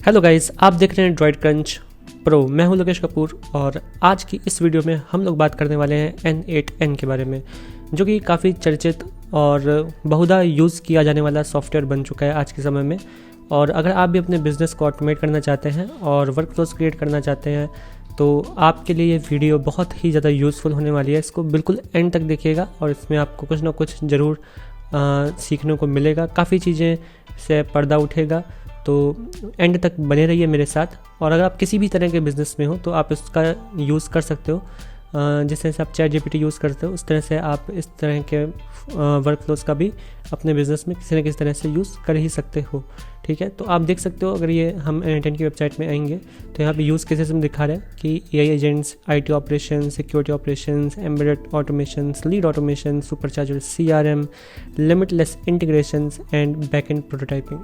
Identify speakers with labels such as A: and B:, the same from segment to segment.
A: Hello guys, आप देख रहे हैं ड्रॉइड क्रंच प्रो। मैं हूं लोकेश कपूर और आज की इस वीडियो में हम लोग बात करने वाले हैं N8N के बारे में, जो कि काफ़ी चर्चित और बहुधा यूज़ किया जाने वाला सॉफ्टवेयर बन चुका है आज के समय में। और अगर आप भी अपने बिज़नेस को ऑटोमेट करना चाहते हैं और वर्क फ्लोज क्रिएट करना चाहते हैं तो आपके लिए ये वीडियो बहुत ही ज़्यादा यूज़फुल होने वाली है। इसको बिल्कुल एंड तक देखिएगा और इसमें आपको कुछ ना कुछ ज़रूर सीखने को मिलेगा। काफ़ी चीज़ें से पर्दा उठेगा, तो एंड तक बने रहिए मेरे साथ। और अगर आप किसी भी तरह के बिज़नेस में हो तो आप इसका यूज़ कर सकते हो। जिस तरह से आप ChatGPT यूज़ करते हो उस तरह से आप इस तरह के वर्क फ्लोज का भी अपने बिज़नेस में किसी न किसी तरह से यूज़ कर ही सकते हो। ठीक है, तो आप देख सकते हो। अगर ये हम N8N की वेबसाइट में आएंगे तो यहाँ पे यूज़ केसेस में दिखा रहे हैं कि AI agents, IT operation, security operations, embedded automations, lead automation, supercharger CRM, limitless integrations and backend prototyping.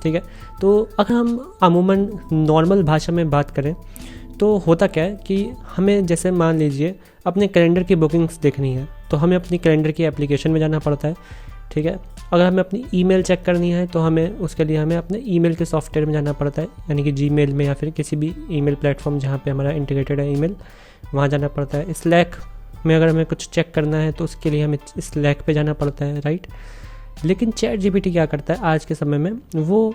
A: ठीक है, तो अगर हम अमूमन नॉर्मल भाषा में बात करें तो होता क्या है कि हमें, जैसे मान लीजिए अपने कैलेंडर की बुकिंग्स देखनी है तो हमें अपनी कैलेंडर की एप्लीकेशन में जाना पड़ता है। ठीक है, अगर हमें अपनी ईमेल चेक करनी है तो उसके लिए हमें अपने ईमेल के सॉफ्टवेयर में जाना पड़ता है, यानी कि Gmail में या फिर किसी भी ईमेल प्लेटफॉर्म जहाँ पे हमारा इंटीग्रेटेड है ईमेल, वहाँ जाना पड़ता है। स्लैक में अगर हमें कुछ चेक करना है तो उसके लिए हमें स्लैक पे जाना पड़ता है, राइट। लेकिन ChatGPT क्या करता है आज के समय में, वो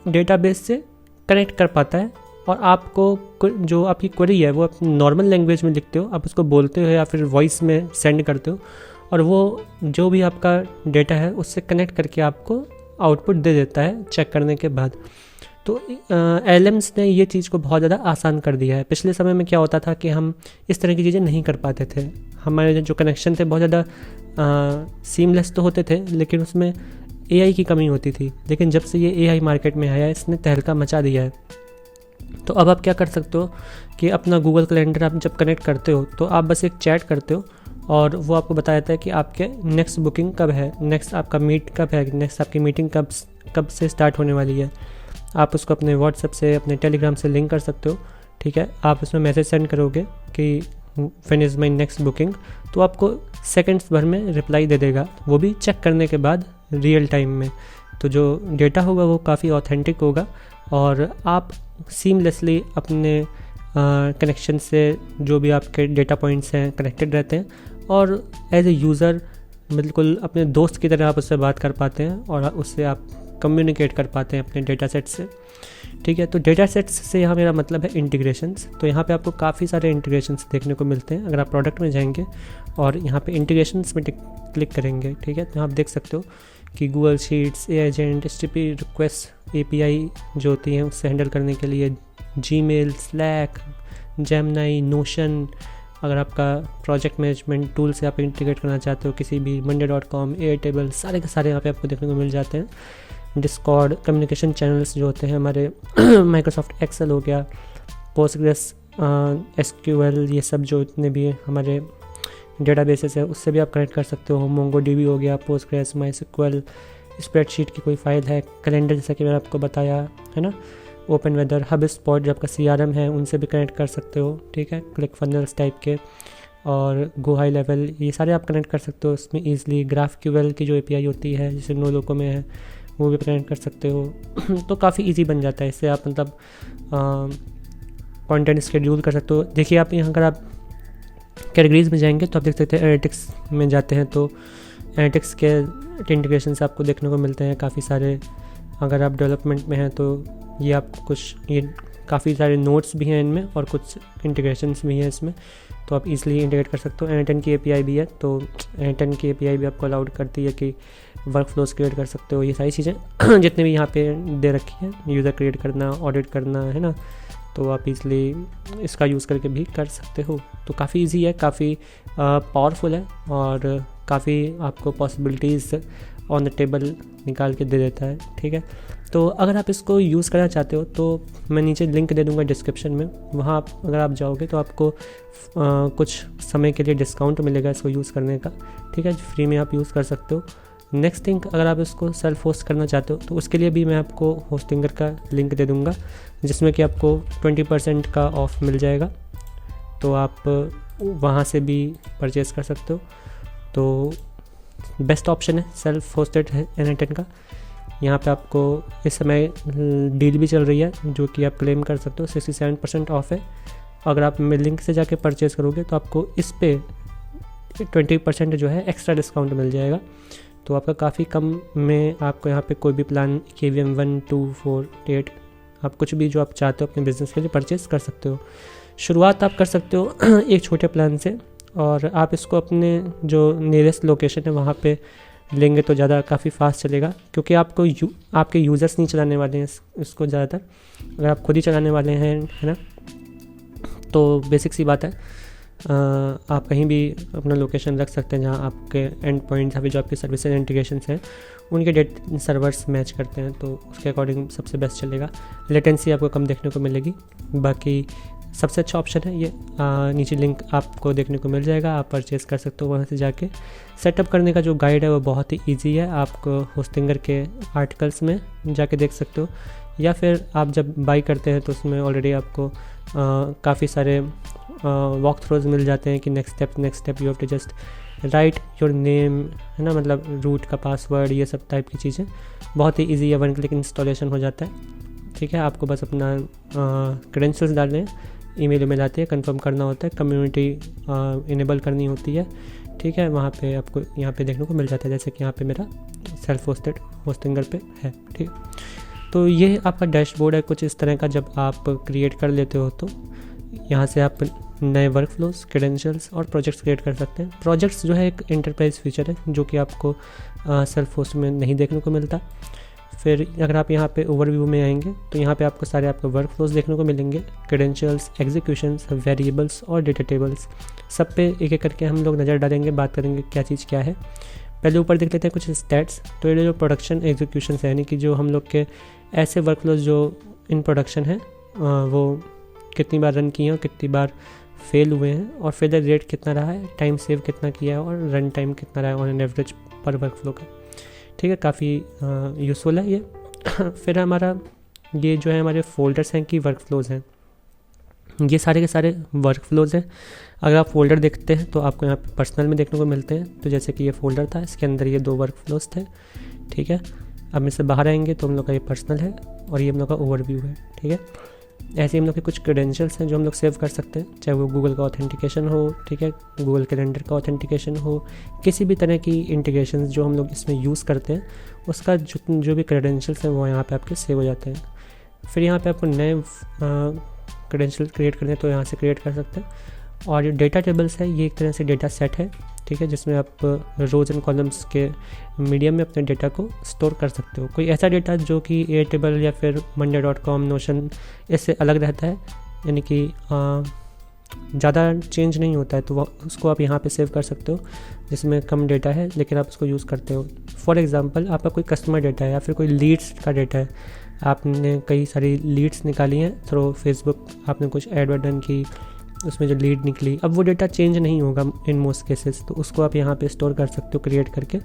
A: डेटाबेस से कनेक्ट कर पाता है और आपको जो आपकी क्वेरी है वो आप नॉर्मल लैंग्वेज में लिखते हो, आप उसको बोलते हो या फिर वॉइस में सेंड करते हो और वो जो भी आपका डेटा है उससे कनेक्ट करके आपको आउटपुट दे देता है चेक करने के बाद। तो LLMs ने ये चीज़ को बहुत ज़्यादा आसान कर दिया है। पिछले समय में क्या होता था कि हम इस तरह की चीज़ें नहीं कर पाते थे। हमारे जो कनेक्शन थे बहुत ज़्यादा सीमलेस तो होते थे लेकिन उसमें AI की कमी होती थी। लेकिन जब से ये AI मार्केट में आया इसने तहलका मचा दिया है। तो अब आप क्या कर सकते हो कि अपना गूगल कैलेंडर आप जब कनेक्ट करते हो तो आप बस एक चैट करते हो और वो आपको बता देता है कि आपके नेक्स्ट बुकिंग कब है, नेक्स्ट आपका मीट कब है, नेक्स्ट आपकी मीटिंग कब से स्टार्ट होने वाली है। आप उसको अपने व्हाट्सएप से, अपने टेलीग्राम से लिंक कर सकते हो। ठीक है, आप उसमें मैसेज सेंड करोगे कि when is my next booking, तो आपको सेकंड्स भर में रिप्लाई दे देगा, वो भी चेक करने के बाद रियल टाइम में। तो जो डेटा होगा वो काफ़ी ऑथेंटिक होगा और आप सीमलेसली अपने कनेक्शन से जो भी आपके डेटा पॉइंट्स हैं कनेक्टेड रहते हैं और एज ए यूज़र बिल्कुल अपने दोस्त की तरह आप उससे बात कर पाते हैं और उससे आप कम्युनिकेट कर पाते हैं अपने डेटा सेट से। ठीक है, तो डेटा सेट्स से यहाँ मेरा मतलब है इंटीग्रेशंस। तो यहाँ पे आपको काफ़ी सारे इंटीग्रेशंस देखने को मिलते हैं। अगर आप प्रोडक्ट में जाएंगे और यहाँ पे इंटीग्रेशंस में क्लिक करेंगे, ठीक है, तो आप देख सकते हो कि Google sheets, AI agent, HTTP request API जो होती हैं उससे हैंडल करने के लिए Gmail, Slack, Gemini, Notion। अगर आपका प्रोजेक्ट मैनेजमेंट टूल से आप इंटीग्रेट करना चाहते हो किसी भी Monday.com, Airtable, सारे के सारे यहाँ पे आपको देखने को मिल जाते हैं। डिस्कॉर्ड, कम्युनिकेशन चैनल्स जो होते हैं हमारे माइक्रोसॉफ्ट एक्सेल हो गया, पोस्टग्रेस, SQL, ये सब जो इतने भी हमारे डेटाबेसेस है उससे भी आप कनेक्ट कर सकते हो। MongoDB हो गया, पोस्टग्रेस, MySQL, स्प्रेडशीट की कोई फाइल है, कैलेंडर जैसा कि मैंने आपको बताया है ना, ओपन वेदर, HubSpot जो आपका CRM है उनसे भी कनेक्ट कर सकते हो। ठीक है, क्लिक फनल्स टाइप के और गो हाई लेवल, ये सारे आप कनेक्ट कर सकते हो इसमें ईजिली। GraphQL की जो API होती है जैसे NoLoco में है वो भी कनेक्ट कर सकते हो। तो काफ़ी ईजी बन जाता है इससे। आप मतलब कंटेंट शेड्यूल कर सकते हो। देखिए आप यहाँ अगर आप कैटेगरीज में जाएंगे तो आप देख सकते हैं एनालिटिक्स में जाते हैं तो एनालिटिक्स के इंटीग्रेशन आपको देखने को मिलते हैं काफ़ी सारे। अगर आप डेवलपमेंट में हैं तो ये काफ़ी सारे नोट्स भी हैं इनमें और कुछ इंटीग्रेशंस भी हैं इसमें, तो आप इजीली इंटीग्रेट कर सकते हो। N8N की API भी है, तो N8N की API भी आपको अलाउड करती है कि वर्क फ्लोज क्रिएट कर सकते हो। ये सारी चीज़ें जितने भी यहाँ पे दे रखी हैं, यूज़र क्रिएट करना, ऑडिट करना, है ना, तो आप इजीली इसका यूज़ करके भी कर सकते हो। तो काफ़ी इजी है, काफ़ी पावरफुल है और काफ़ी आपको पॉसिबिलिटीज़ ऑन द टेबल निकाल के दे देता है। ठीक है, तो अगर आप इसको यूज़ करना चाहते हो तो मैं नीचे लिंक दे दूँगा डिस्क्रिप्शन में, वहाँ आप अगर आप जाओगे तो आपको कुछ समय के लिए डिस्काउंट मिलेगा इसको यूज़ करने का। ठीक है, फ्री में आप यूज़ कर सकते हो। नेक्स्ट थिंग, अगर आप इसको सेल्फ होस्ट करना चाहते हो तो उसके लिए भी मैं आपको होस्टिंगर का लिंक दे दूँगा जिसमें कि आपको 20% का ऑफ मिल जाएगा, तो आप वहाँ से भी परचेज़ कर सकते हो। तो बेस्ट ऑप्शन है सेल्फ होस्टेड है N8N का। यहाँ पे आपको इस समय डील भी चल रही है जो कि आप क्लेम कर सकते हो, 67% ऑफ है। अगर आप मेरे लिंक से जाके परचेज़ करोगे तो आपको इस पे 20% जो है एक्स्ट्रा डिस्काउंट मिल जाएगा। तो आपका काफ़ी कम में आपको यहाँ पे कोई भी प्लान KVM 1, 2, 4, 8 आप कुछ भी जो आप चाहते हो अपने बिज़नेस के लिए परचेज़ कर सकते हो। शुरुआत आप कर सकते हो एक छोटे प्लान से, और आप इसको अपने जो नियरेस्ट लोकेशन है वहाँ पे लेंगे तो ज़्यादा काफ़ी फास्ट चलेगा, क्योंकि आपको आपके यूज़र्स नहीं चलाने वाले हैं इसको ज़्यादातर। अगर आप खुद ही चलाने वाले हैं, है ना, तो बेसिक सी बात है, आप कहीं भी अपना लोकेशन रख सकते हैं जहाँ आपके एंड पॉइंट्स अभी जो आपकी सर्विसेज इंटीग्रेशंस हैं उनके डेट सर्वर्स मैच करते हैं, तो उसके अकॉर्डिंग सबसे बेस्ट चलेगा। लेटेंसी आपको कम देखने को मिलेगी। बाकी सबसे अच्छा ऑप्शन है ये, नीचे लिंक आपको देखने को मिल जाएगा, आप परचेज़ कर सकते हो वहाँ से जाके। सेटअप करने का जो गाइड है वो बहुत ही ईजी है, आपको होस्टिंगर के आर्टिकल्स में जाके देख सकते हो, या फिर आप जब बाई करते हैं तो उसमें ऑलरेडी आपको काफ़ी सारे वॉक थ्रोज मिल जाते हैं कि next step you have to just write your name, है ना, मतलब रूट का पासवर्ड, ये सब टाइप की चीज़ें बहुत ही ईजी है, 1 क्लिक इंस्टॉलेशन हो जाता है। ठीक है, आपको बस अपना क्रेडेंशियल्स डालने हैं, ईमेल आती है, कंफर्म करना होता है, कम्युनिटी इनेबल करनी होती है। ठीक है, वहाँ पे आपको यहाँ पे देखने को मिल जाता है, जैसे कि यहाँ पे मेरा सेल्फ होस्टेड होस्टिंगर पे है। ठीक, तो ये आपका डैशबोर्ड है कुछ इस तरह का। जब आप क्रिएट कर लेते हो तो यहाँ से आप नए वर्क फ्लोज, क्रेडेंशियल्स और प्रोजेक्ट्स क्रिएट कर सकते हैं। प्रोजेक्ट्स जो है एक एंटरप्राइज फीचर है जो कि आपको सेल्फ होस्ट में नहीं देखने को मिलता। फिर अगर आप यहाँ पे ओवरव्यू में आएंगे तो यहाँ पे आपको सारे आपके वर्क फ्लोज देखने को मिलेंगे, क्रेडेंशियल्स, एग्जीक्यूशंस, वेरिएबल्स और डेटा टेबल्स। सब पे एक एक करके हम लोग नज़र डालेंगे, बात करेंगे क्या चीज़ क्या है। पहले ऊपर देख लेते हैं कुछ स्टैट्स। तो ये जो प्रोडक्शन एग्जीक्यूशन है, यानी कि जो हम लोग के ऐसे वर्क फ्लोज जो इन प्रोडक्शन है वो कितनी बार रन किए हैं और कितनी बार फेल हुए हैं, और फेलियर रेट कितना रहा है, टाइम सेव कितना किया है, और रन टाइम कितना रहा है ऑन एन एवरेज पर वर्क फ्लो का। ठीक है, काफ़ी यूज़फुल है ये। फिर हमारा ये जो है हमारे फोल्डर्स हैं कि वर्क फ्लोज हैं, ये सारे के सारे वर्क फ्लोज हैं। अगर आप फोल्डर देखते हैं तो आपको यहाँ पे पर्सनल में देखने को मिलते हैं। तो जैसे कि ये फोल्डर था, इसके अंदर ये 2 वर्क फ्लोज थे। ठीक है, अब इससे बाहर आएंगे तो हम लोग का ये पर्सनल है और ये हम लोग का ओवरव्यू है। ठीक है, ऐसे हम लोग के कुछ क्रेडेंशियल्स हैं जो हम लोग सेव कर सकते हैं, चाहे वो गूगल का ऑथेंटिकेशन हो, ठीक है, गूगल कैलेंडर का ऑथेंटिकेशन हो, किसी भी तरह की इंटीग्रेशंस जो हम लोग इसमें यूज़ करते हैं उसका जो भी क्रेडेंशियल्स हैं वो यहाँ पे आपके सेव हो जाते हैं। फिर यहाँ पे आपको नए क्रेडेंशियल क्रिएट करने तो यहाँ से क्रिएट कर सकते हैं। और जो डेटा टेबल्स है ये एक तरह से डेटा सेट है, ठीक है, जिसमें आप रोज़ एंड कॉलम्स के मीडियम में अपने डेटा को स्टोर कर सकते हो। कोई ऐसा डेटा जो कि एयरटेबल या फिर monday.com, नोशन इससे अलग रहता है, यानी कि ज़्यादा चेंज नहीं होता है, तो उसको आप यहाँ पे सेव कर सकते हो, जिसमें कम डेटा है लेकिन आप उसको यूज़ करते हो। फॉर एग्जांपल आपका कोई कस्टमर डेटा है या फिर कोई लीड्स का डेटा है, आपने कई सारी लीड्स निकाली हैं थ्रू फेसबुक, आपने कुछ एड डन की, उसमें जो लीड निकली, अब वो डेटा चेंज नहीं होगा इन मोस्ट केसेस, तो उसको आप यहाँ पे स्टोर कर सकते हो क्रिएट करके,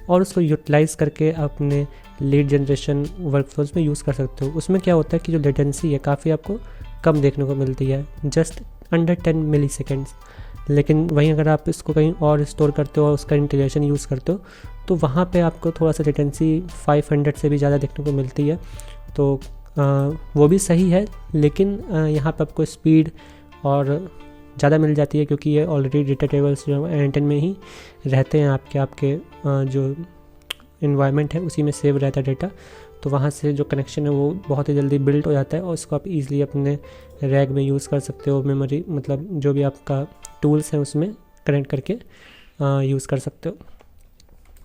A: और उसको यूटिलाइज़ करके अपने लीड जनरेशन वर्कफ्लोज में यूज़ कर सकते हो। उसमें क्या होता है कि जो लेटेंसी है काफ़ी आपको कम देखने को मिलती है, जस्ट अंडर 10 मिली सेकेंड्स। लेकिन वहीं अगर आप इसको कहीं और स्टोर करते हो और उसका इंटीग्रेशन यूज़ करते हो तो वहाँ पे आपको थोड़ा सा लेटेंसी 500 से भी ज़्यादा देखने को मिलती है। तो वो भी सही है, लेकिन यहाँ पर आपको स्पीड और ज़्यादा मिल जाती है, क्योंकि ये ऑलरेडी डेटा टेबल्स जो है एंटन में ही रहते हैं, आपके जो इन्वायरमेंट है उसी में सेव रहता है डेटा, तो वहाँ से जो कनेक्शन है वो बहुत ही जल्दी बिल्ड हो जाता है और इसको आप इजीली अपने रैग में यूज़ कर सकते हो, मेमोरी मतलब जो भी आपका टूल्स हैं उसमें कनेक्ट करके यूज़ कर सकते हो।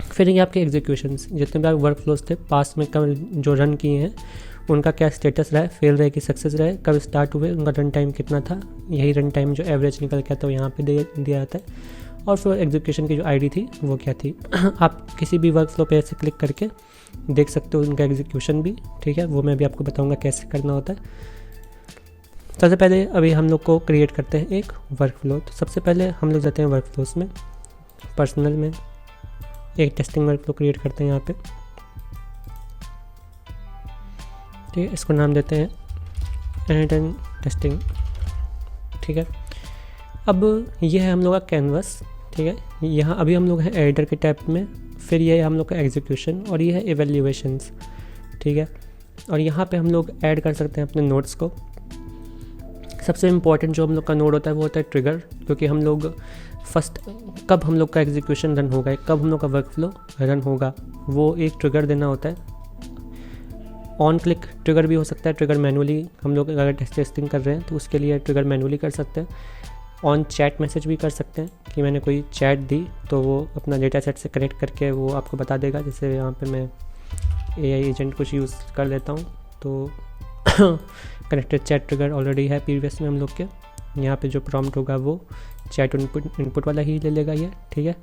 A: फिर ये आपके एग्जीक्यूशंस, जितने भी आप वर्क फ्लोज थे पास्ट में कब जो रन किए हैं उनका क्या स्टेटस रहा है, फेल रहे कि सक्सेस रहे, कब स्टार्ट हुए, उनका रन टाइम कितना था, यही रन टाइम जो एवरेज निकल के आता है वो यहाँ पे दिया जाता है, और फिर एग्जीक्यूशन की जो आईडी थी वो क्या थी। आप किसी भी वर्क फ्लो पे ऐसे क्लिक करके देख सकते हो उनका एग्जीक्यूशन भी, ठीक है, वो मैं भी आपको बताऊँगा कैसे करना होता है। सबसे पहले अभी हम लोग को क्रिएट करते हैं एक वर्क फ्लो। तो सबसे पहले हम लोग जाते हैं वर्क फ्लोज में, पर्सनल में एक टेस्टिंग वर्क फ्लो क्रिएट करते हैं यहाँ पे, ठीक है, इसको नाम देते हैं एंड टेस्टिंग। ठीक है, अब ये है हम लोग का कैनवस। ठीक है, यहाँ अभी हम लोग हैं एडिटर के टैब में, फिर ये है हम लोग का एग्जीक्यूशन और ये है इवैल्यूएशंस, ठीक है। और यहाँ पे हम लोग ऐड कर सकते हैं अपने नोड्स को। सबसे इम्पॉर्टेंट जो हम लोग का नोड होता है वो होता है ट्रिगर, क्योंकि हम लोग फर्स्ट कब हम लोग का एग्जीक्यूशन रन होगा, कब हम लोग का वर्क फ्लो रन होगा, वो एक ट्रिगर देना होता है। ऑन क्लिक ट्रिगर भी हो सकता है, ट्रिगर मैनुअली हम लोग अगर टेस्टिंग कर रहे हैं तो उसके लिए ट्रिगर मैनुअली कर सकते हैं। ऑन चैट मैसेज भी कर सकते हैं कि मैंने कोई चैट दी तो वो अपना डेटा सेट से कनेक्ट करके वो आपको बता देगा। जैसे यहाँ पे मैं AI एजेंट कुछ यूज़ कर लेता हूँ तो कनेक्टेड चैट ट्रिगर ऑलरेडी है प्रीवियस में हम लोग के। यहाँ पे जो प्रॉम्प्ट होगा वो चैट इनपुट वाला ही ले लेगा ये, ठीक है।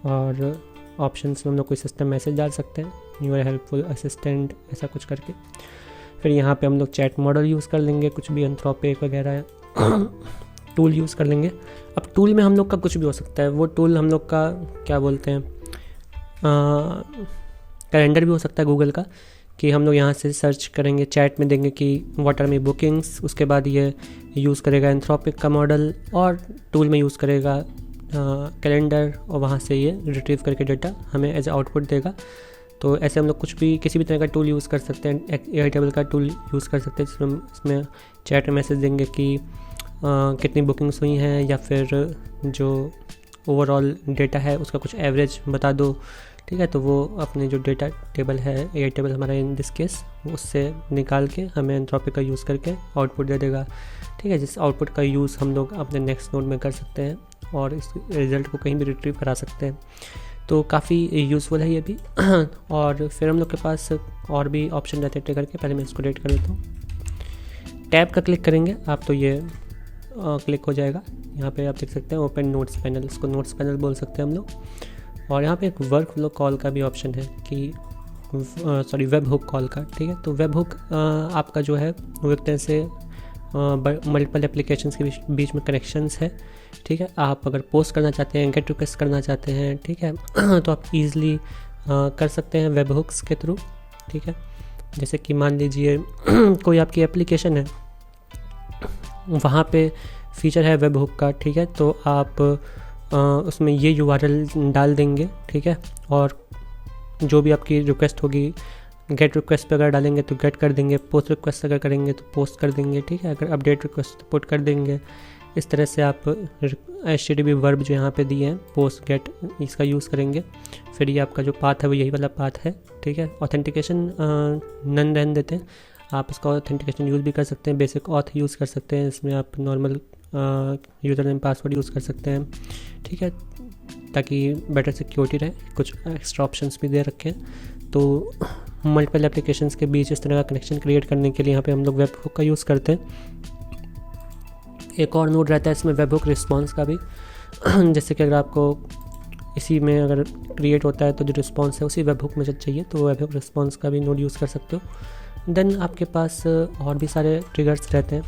A: और ऑप्शंस में हम लोग कोई सिस्टम मैसेज डाल सकते हैं, यूर हेल्पफुल असिस्टेंट, ऐसा कुछ करके। फिर यहाँ पे हम लोग चैट मॉडल यूज़ कर लेंगे, कुछ भी एंथ्रोपिक वगैरह टूल यूज़ कर लेंगे। अब टूल में हम लोग का कुछ भी हो सकता है, वो टूल हम लोग का क्या बोलते हैं, कैलेंडर भी हो सकता है गूगल का, कि हम लोग यहाँ से सर्च करेंगे, चैट में देंगे कि व्हाट आर माय बुकिंग्स, उसके बाद ये यूज़ करेगा एंथ्रोपिक का मॉडल और टूल में यूज़ करेगा कैलेंडर, और वहाँ से ये रिट्रीव करके डेटा हमें एज आउटपुट देगा। तो ऐसे हम लोग कुछ भी किसी भी तरह का टूल यूज़ कर सकते हैं। एयरटेबल का टूल यूज़ कर सकते हैं जिसमें इसमें चैट में मैसेज देंगे कि कितनी बुकिंग्स हुई हैं, या फिर जो ओवरऑल डेटा है उसका कुछ एवरेज बता दो, ठीक है। तो वो अपने जो डेटा टेबल है, एयरटेबल हमारा इन दिस केस, उससे निकाल के हमें एंथ्रोपिक का यूज़ करके आउटपुट दे देगा, ठीक है। जिस आउटपुट का यूज़ हम लोग अपने नेक्स्ट नोड में कर सकते हैं और इस रिज़ल्ट को कहीं भी रिट्रीव करा सकते हैं। तो काफ़ी यूज़फुल है ये भी। और फिर हम लोग के पास और भी ऑप्शन रहते हैं ट्रिगर के। पहले मैं इसको रेट कर देता हूँ। टैब का क्लिक करेंगे आप तो ये क्लिक हो जाएगा। यहाँ पे आप देख सकते हैं ओपन नोट्स पैनल, इसको नोट्स पैनल बोल सकते हैं हम लोग। और यहाँ पे एक वर्क फ्लो कॉल का भी ऑप्शन है कि वेब हुक कॉल का, ठीक है। तो वेब हुक आपका जो है वो एक तरह से मल्टीपल एप्लीकेशंस के बीच में कनेक्शंस है, ठीक है। आप अगर पोस्ट करना चाहते हैं, गेट रिक्वेस्ट करना चाहते हैं, ठीक है, तो आप ईज़िली कर सकते हैं वेब हुक्स के थ्रू, ठीक है। जैसे कि मान लीजिए कोई आपकी एप्लीकेशन है, वहाँ पे फीचर है वेब हुक का, ठीक है। तो आप उसमें ये URL डाल देंगे, ठीक है। और जो भी आपकी रिक्वेस्ट होगी, गेट रिक्वेस्ट पे अगर डालेंगे तो गेट कर देंगे, पोस्ट रिक्वेस्ट अगर करेंगे तो पोस्ट कर देंगे, ठीक है। अगर अपडेट रिक्वेस्ट पुट कर देंगे। इस तरह से आप HTTP वर्ब जो यहाँ पे दिए हैं, पोस्ट गेट, इसका यूज़ करेंगे। फिर ये आपका जो पाथ है वो यही वाला पाथ है, ठीक है। ऑथेंटिकेशन नन रहने देते हैं, आप इसका ऑथेंटिकेशन यूज़ भी कर सकते हैं, बेसिक ऑथ यूज़ कर सकते हैं, इसमें आप normal user name password use कर सकते हैं, ठीक है, ताकि बेटर सिक्योरिटी रहे। कुछ एक्स्ट्रा ऑप्शंस भी दे रखे हैं। तो मल्टीपल एप्लीकेशंस के बीच इस तरह का कनेक्शन क्रिएट करने के लिए यहाँ पे हम लोग वेब हुक का यूज़ करते हैं। एक और नोड रहता है इसमें वेब हुक रिस्पॉन्स का भी। जैसे कि अगर आपको इसी में अगर क्रिएट होता है तो जो रिस्पॉन्स है उसी वेब हुक में जब चाहिए तो वेब हुक रिस्पॉन्स का भी नोड यूज़ कर सकते हो। देन आपके पास और भी सारे ट्रिगर्स रहते हैं,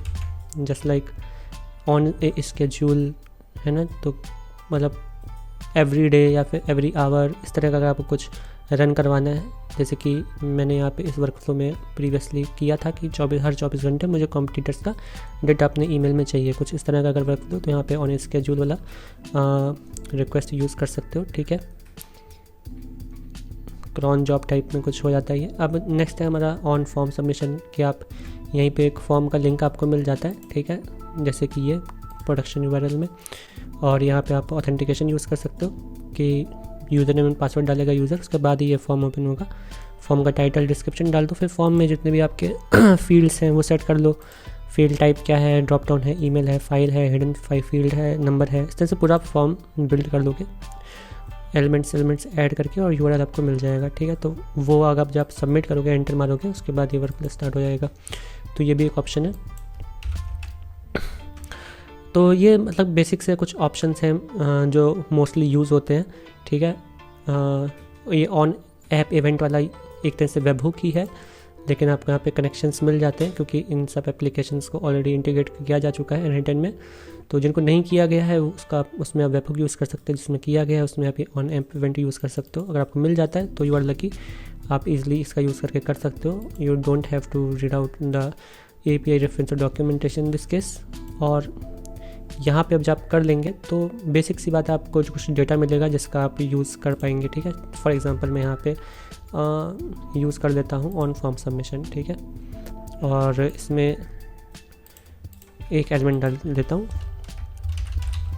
A: just like on A schedule, है ना। तो मतलब एवरी डे या फिर एवरी आवर, इस तरह का अगर आपको कुछ रन करवाना है, जैसे कि मैंने यहाँ पे इस वर्कफ्लो में प्रीवियसली किया था कि हर 24 घंटे मुझे कॉम्पिटिटर्स का डेटा अपने ईमेल में चाहिए, कुछ इस तरह का अगर वर्कफ्लो, तो यहाँ पे ऑन स्केड्यूल वाला रिक्वेस्ट यूज़ कर सकते हो, ठीक है। क्रॉन जॉब टाइप में कुछ हो जाता है ये। अब नेक्स्ट है हमारा ऑन फॉर्म सबमिशन, कि आप यहीं पे एक फॉर्म का लिंक आपको मिल जाता है, ठीक है, जैसे कि ये प्रोडक्शन URL में। और यहाँ पे आप ऑथेंटिकेशन यूज़ कर सकते हो कि यूज़र नेम एंड पासवर्ड डालेगा यूज़र, उसके बाद ही ये फॉर्म ओपन होगा। फॉर्म का टाइटल, डिस्क्रिप्शन डाल दो, फिर फॉर्म में जितने भी आपके फील्ड्स हैं वो सेट कर लो। फील्ड टाइप क्या है, ड्रॉप डाउन है, ईमेल है, फाइल है, हिडन फील्ड है, नंबर है, इस तरह से पूरा फॉर्म बिल्ड कर लोगे। एलिमेंट्स ऐड करके और URL आपको मिल जाएगा, ठीक है। तो वो अगर जब आप सबमिट करोगे, एंटर मारोगे, उसके बाद ये वर्क स्टार्ट हो जाएगा। तो ये भी एक ऑप्शन है। तो ये मतलब बेसिक से कुछ ऑप्शंस हैं जो मोस्टली यूज़ होते हैं, ठीक है। ये ऑन ऐप इवेंट वाला एक तरह से वेब हुक ही है, लेकिन आपको यहाँ पे कनेक्शंस मिल जाते हैं क्योंकि इन सब एप्लीकेशंस को ऑलरेडी इंटीग्रेट किया जा चुका है N10 में। तो जिनको नहीं किया गया है उसमें आप वेब हुक यूज़ कर सकते हैं, जिसमें किया गया है उसमें आप ऑन ऐप इवेंट यूज़ कर सकते हो। अगर आपको मिल जाता है तो यू आर लकी, आप इजीली इसका यूज़ करके कर सकते हो। You don't have to read out the API reference और डॉक्यूमेंटेशन इन दिस केस। और यहाँ पे अब जब आप कर लेंगे तो बेसिक सी बात है, आपको कुछ डेटा मिलेगा जिसका आप यूज़ कर पाएंगे। ठीक है, फॉर एग्जांपल मैं यहाँ पे यूज़ कर देता हूँ ऑन फॉर्म सबमिशन। ठीक है, और इसमें एक एलिमेंट डाल देता हूँ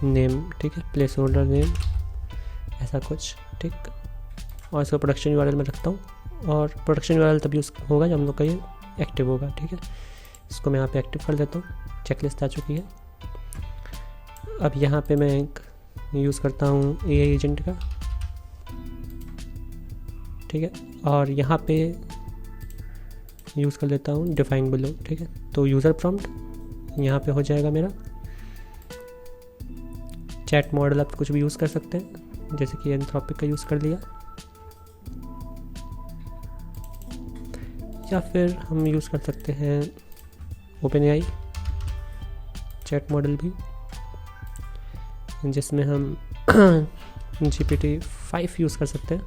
A: नेम। ठीक है, प्लेस होल्डर नेम ऐसा कुछ। ठीक, और इसको प्रोडक्शन यूआरएल में रखता हूँ, और प्रोडक्शन यूआरएल तब यूज़ होगा जब हम लोग का ये एक्टिव होगा। ठीक है, इसको मैं यहाँ पे एक्टिव कर देता हूँ, चेकलिस्ट आ चुकी है। अब यहाँ पे मैं एक यूज़ करता हूँ एआई एजेंट का। ठीक है, और यहाँ पे यूज़ कर लेता हूँ डिफाइन बिलो। ठीक है, तो यूज़र प्रॉम्प्ट यहाँ पे हो जाएगा मेरा। चैट मॉडल आप कुछ भी यूज़ कर सकते हैं, जैसे कि एंथ्रोपिक का यूज़ कर लिया, या फिर हम यूज़ कर सकते हैं ओपन एआई चैट मॉडल भी, जिसमें हम GPT-5 यूज़ कर सकते हैं।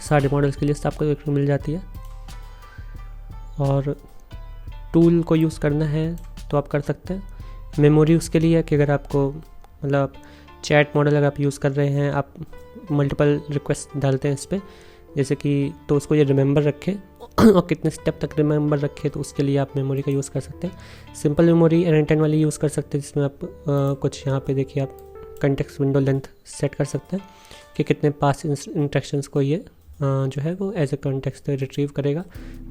A: सारे मॉडल्स की लिस्ट आपको देखने को मिल जाती है। और टूल को यूज़ करना है तो आप कर सकते हैं। मेमोरी उसके लिए है कि अगर आपको मतलब चैट मॉडल अगर आप यूज़ कर रहे हैं, आप मल्टीपल रिक्वेस्ट डालते हैं इस पर, जैसे कि तो उसको ये रिमेंबर रखे और कितने स्टेप तक रिमेंबर रखे, तो उसके लिए आप मेमोरी का यूज़ कर सकते हैं। सिंपल मेमोरी NN10 वाली यूज़ कर सकते हैं, जिसमें आप कुछ यहाँ पे देखिए आप कंटेक्स्ट विंडो लेंथ सेट कर सकते हैं कि कितने पास इंस्ट्रक्शंस को ये जो है वो एज ए कॉन्टेक्स्ट रिट्रीव करेगा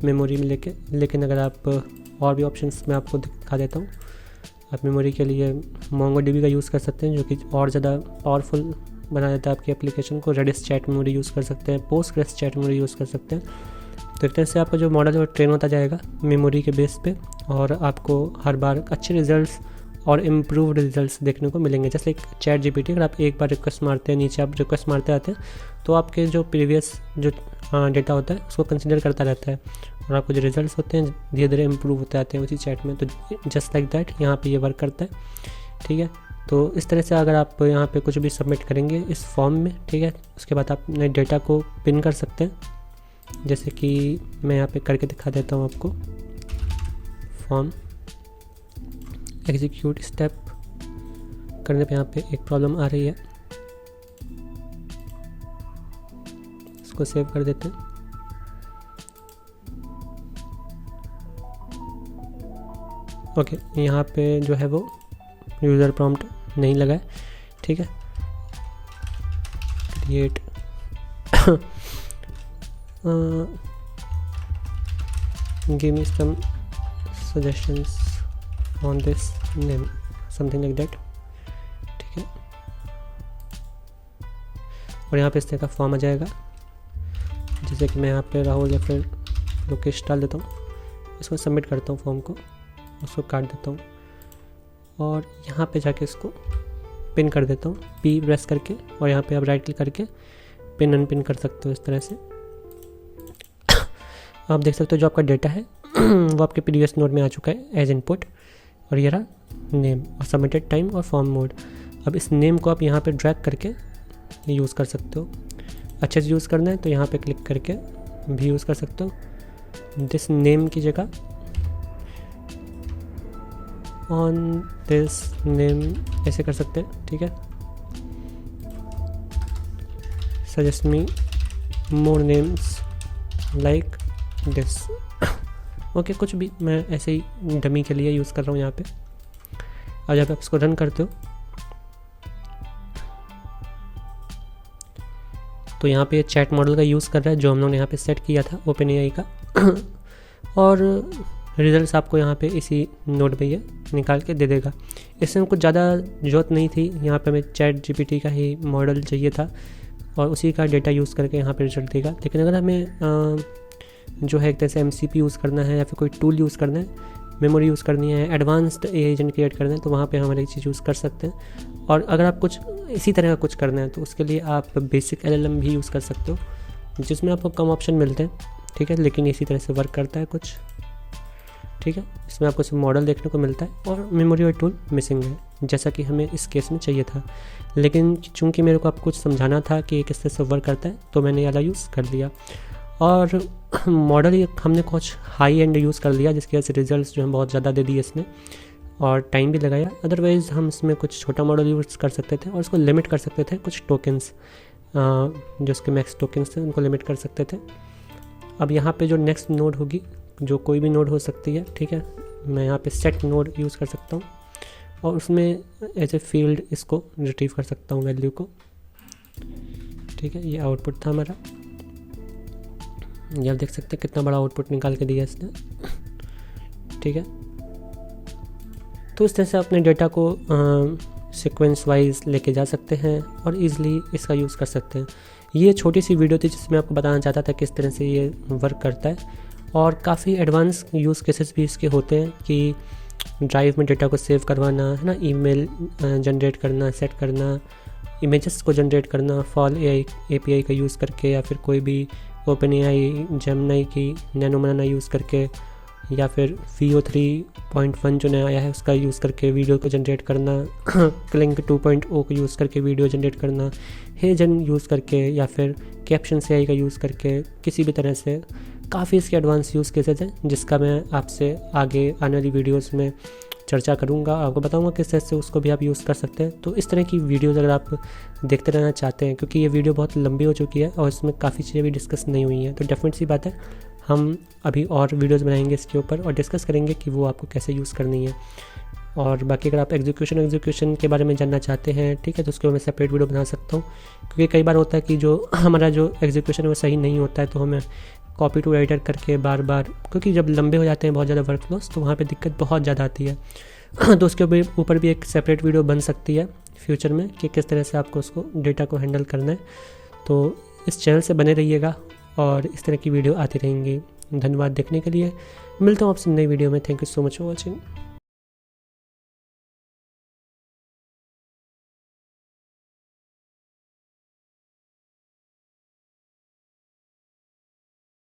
A: मेमोरी में लेके। लेकिन अगर आप और भी ऑप्शंस मैं आपको दिखा देता हूँ। आप मेमोरी के लिए MongoDB का यूज़ कर सकते हैं, जो कि और ज़्यादा पावरफुल बना देता है आपकी एप्लीकेशन को। रेडिस चैट मेमोरी यूज़ कर सकते हैं, पोस्टग्रेस चैट मेमोरी यूज़ कर सकते हैं। तो एक तरह से आपका जो मॉडल है वो ट्रेन होता जाएगा मेमोरी के बेस पे, और आपको हर बार अच्छे रिजल्ट्स और इम्प्रूव्ड रिजल्ट्स देखने को मिलेंगे। जैसे एक चैट GPT, अगर आप एक बार रिक्वेस्ट मारते हैं, नीचे आप रिक्वेस्ट मारते आते हैं, तो आपके जो प्रीवियस जो डेटा होता है उसको कंसिडर करता रहता है, और आपको जो रिजल्ट्स होते हैं धीरे धीरे इम्प्रूव होते आते हैं उसी चैट में। तो जस्ट लाइक दैट यहाँ पे ये वर्क करता है। ठीक है, तो इस तरह से अगर आप यहाँ पे कुछ भी सबमिट करेंगे इस फॉर्म में, ठीक है, उसके बाद आप अपने डेटा को पिन कर सकते हैं, जैसे कि मैं यहाँ पे करके दिखा देता हूँ आपको। फॉर्म एग्जीक्यूट स्टेप करने पे यहाँ पे एक प्रॉब्लम आ रही है, इसको सेव कर देते हैं। ओके, यहाँ पे जो है वो यूज़र प्रॉम्प्ट नहीं लगा है। ठीक है, create give me some suggestions on this name, something like that। ठीक है, और यहाँ पे इस तरह का फॉर्म आ जाएगा, जैसे कि मैं यहाँ पे राहुल या फिर लोकेश डाल देता हूँ। इसको सबमिट करता हूँ फॉर्म को, उसको काट देता हूँ, और यहाँ पे जाके इसको पिन कर देता हूँ P प्रेस करके, और यहाँ पे आप राइट क्लिक करके पिन अनपिन कर सकते हो इस तरह से। आप देख सकते हो जो आपका डेटा है वो आपके प्रीवियस नोड में आ चुका है एज इनपुट, और ये रहा नेम और सबमिटेड टाइम और फॉर्म मोड। अब इस नेम को आप यहाँ पे ड्रैग करके यूज़ कर सकते हो। अच्छे से यूज़ करना है तो यहाँ पे क्लिक करके भी यूज़ कर सकते हो। दिस नेम की जगह ऑन दिस नेम ऐसे कर सकते हैं। ठीक है, suggest me more names like this. Okay, कुछ भी मैं ऐसे ही डमी के लिए यूज़ कर रहा हूँ यहाँ पे। और जब आप इसको रन करते हो तो यहाँ पे चैट मॉडल का यूज़ कर रहा है जो हम लोग ने यहाँ पे सेट किया था ओपन एआई का और रिजल्ट्स आपको यहाँ पे इसी नोड पे ये निकाल के दे देगा। इसमें कुछ ज़्यादा ज़रूरत नहीं थी, यहाँ पे हमें चैट GPT का ही मॉडल चाहिए था और उसी का डेटा यूज़ करके यहाँ पे रिजल्ट देगा। लेकिन अगर हमें जो है एक तरह से MCP यूज़ करना है या फिर कोई टूल यूज़ करना है, मेमोरी यूज़ करनी है, एडवांस्ड एआई एजेंट क्रिएट करना है, तो वहाँ पे हमारे चीज़ यूज़ कर सकते हैं। और अगर आप कुछ इसी तरह का कुछ करना है तो उसके लिए आप बेसिक LLM भी यूज़ कर सकते हो, जिसमें आपको कम ऑप्शन मिलते हैं। ठीक है, लेकिन इसी तरह से वर्क करता है कुछ। ठीक है, इसमें आपको सिर्फ मॉडल देखने को मिलता है और मेमोरी और टूल मिसिंग है, जैसा कि हमें इस केस में चाहिए था। लेकिन चूंकि मेरे को आपको कुछ समझाना था कि किस तरह से वर्क करता है, तो मैंने ये वाला यूज़ कर लिया। और मॉडल हमने कुछ हाई एंड यूज़ कर लिया, जिसकी वजह से रिजल्ट्स जो है बहुत ज़्यादा दे दिए इसने। और टाइम भी लगाया। अदरवाइज़ हम इसमें कुछ छोटा मॉडल यूज़ कर सकते थे और उसको लिमिट कर सकते थे कुछ टोकन्स, जो उसके मैक्स टोकन्स थे उनको लिमिट कर सकते थे। अब यहाँ पे जो नेक्स्ट नोड होगी, जो कोई भी नोड हो सकती है, ठीक है, मैं यहाँ पे सेट नोड यूज़ कर सकता हूँ और उसमें एज ए फील्ड इसको रिट्रीव कर सकता हूँ वैल्यू को, ठीक है। ये आउटपुट था हमारा, ये आप देख सकते हैं कितना बड़ा आउटपुट निकाल के दिया इसने, ठीक है। तो इस तरह से अपने डेटा को सीक्वेंस वाइज लेके जा सकते हैं और ईज़िली इसका यूज़ कर सकते हैं। ये छोटी सी वीडियो थी जिसमें आपको बताना चाहता था किस तरह से ये वर्क करता है, और काफ़ी एडवांस यूज़ केसेस भी इसके होते हैं कि ड्राइव में डेटा को सेव करवाना है ना, ईमेल जनरेट करना, सेट करना, इमेजेस को जनरेट करना फॉल एपीआई का यूज़ करके, या फिर कोई भी ओपन एआई जेमिनी की नैनो बनाना यूज़ करके, या फिर VO 3.1 जो नया आया है उसका यूज़ करके वीडियो को जनरेट करना, क्लिंक 2.0 को यूज़ करके वीडियो जनरेट करना, हेजन यूज़ करके, या फिर कैप्शन AI का यूज़ करके, किसी भी तरह से काफ़ी इसके एडवांस यूज़ केसेस हैं जिसका मैं आपसे आगे आने वाली वीडियोस में चर्चा करूंगा, आपको बताऊंगा किस तरह से उसको भी आप यूज़ कर सकते हैं। तो इस तरह की वीडियोज़ अगर आप देखते रहना चाहते हैं, क्योंकि ये वीडियो बहुत लंबी हो चुकी है और इसमें काफ़ी चीज़ें भी डिस्कस नहीं हुई हैं, तो डेफिनेट सी बात है हम अभी और वीडियोज़ बनाएंगे इसके ऊपर और डिस्कस करेंगे कि वो आपको कैसे यूज़ करनी है। और बाकी अगर आप एग्जीक्यूशन के बारे में जानना चाहते हैं, ठीक है, तो उसके मैं सेपरेट वीडियो बना सकता हूँ, क्योंकि कई बार होता है कि जो हमारा जो एग्जीक्यूशन है वो सही नहीं होता है, तो हमें कॉपी टू राइटर करके बार बार, क्योंकि जब लंबे हो जाते हैं बहुत ज़्यादा वर्कफ्लोस तो वहाँ पे दिक्कत बहुत ज़्यादा आती है। तो उसके ऊपर भी एक सेपरेट वीडियो बन सकती है फ्यूचर में कि किस तरह से आपको उसको डेटा को हैंडल करना है। तो इस चैनल से बने रहिएगा और इस तरह की वीडियो आती रहेंगी। धन्यवाद देखने के लिए, मिलता हूँ आपसे नई वीडियो में। Thank you so much for watching.